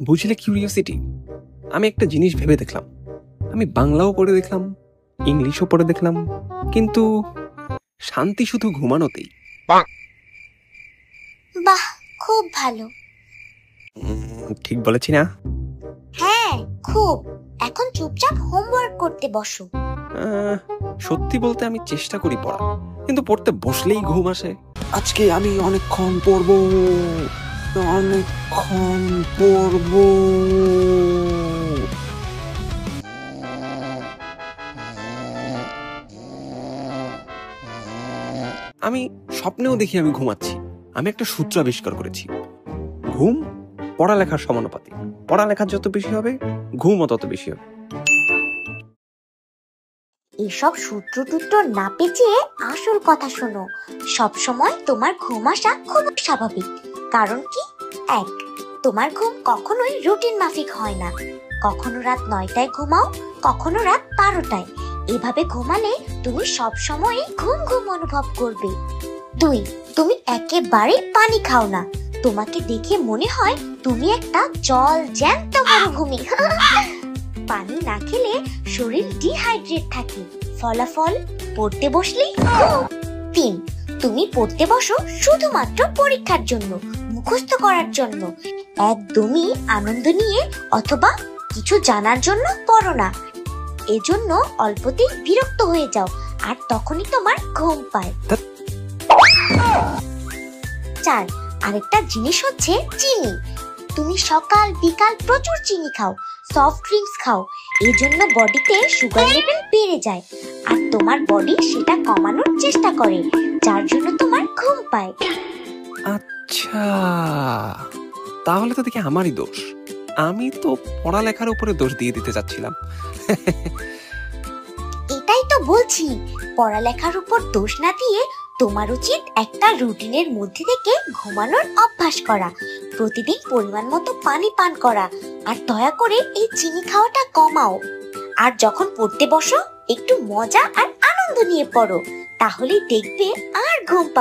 বুঝলে কিউরিওসিটি, আমি একটা জিনিস ভেবে দেখলাম। আমি বাংলাও পড়ে দেখলাম, ইংলিশও পড়ে দেখলাম, কিন্তু শান্তি শুধু ঘুমানোতেই। বাহ, খুব ভালো। ঠিক বলেছি না? হ্যাঁ, খুব। এখন চুপচাপ হোমওয়ার্ক করতে বসো। সত্যি বলতে আমি চেষ্টা করি পড়া, কিন্তু পড়তে বসলেই ঘুম আসে। আজকে আমি অনেকক্ষণ পড়বো, অনেকক্ষণ পড়বো। আমি স্বপ্নেও দেখি আমি ঘুমাচ্ছি। আমি একটা সূত্র আবিষ্কার করেছি, ঘুম পড়ালেখার সমানুপাতিক। পড়ালেখা যত বেশি হবে, ঘুমও তত বেশি হবে। এসব সূত্র টুত্র না পেঁচিয়ে আসল কথা শোনো। সব সময় তোমার ঘুম আসা খুব স্বাভাবিক। কারণ কি? 1, তোমার ঘুম কখনোই রুটিন মাফিক হয় না। কখনো রাত 9টায় ঘুমাও, কখনো রাত 12টায়। এভাবে ঘুমালে তুমি সব সময়ই ঘুম ঘুম অনুভব করবে। 2, তুমি একেবারে পানি খাও না। তোমাকে দেখে মনে হয় তুমি একটা জল জ্যান্ত মরুভূমি। পানি না খেলে শরীর ডিহাইড্রেট থাকে, ফলাফল পড়তে বসলেই ঘুম। 3, তুমি পড়তে বসো শুধুমাত্র পরীক্ষার জন্য, মুখস্থ করার জন্য। একদমই আনন্দ নিয়ে অথবা কিছু জানার জন্য পড়ো না। এজন্য অল্পতেই বিরক্ত হয়ে যাও, আর তখনই তোমার ঘুম পায়। 4, আরেকটা জিনিস হচ্ছে চিনি। তুমি সকাল বিকাল প্রচুর চিনি খাও, সফট ড্রিঙ্কস খাও। এজন্য বডিতে সুগার লেভেল বেড়ে যায়, আর তোমার বডি সেটা কমানোর চেষ্টা করে, যার জন্য তোমার ঘুম পায়। আচ্ছা, তাহলে তো দেখি আমারই দোষ। আমি তো পড়ালেখার উপরে দোষ দিয়ে দিতে চাচ্ছিলাম। এটাই তো বলছি, পড়ালেখার উপর দোষ না দিয়ে তোমার উচিত একটা রুটিনের মধ্যে থেকে ঘুমানোর অভ্যাস করা, প্রতিদিন পরিমাণ মতো পানি পান করা, আর দয়া করে এই চিনি খাওয়াটা কমাও। আর যখন পড়তে বসো একটু মজা আর আনন্দ নিয়ে পড়ো, তাহলেই দেখবে আর ঘুম পাবে।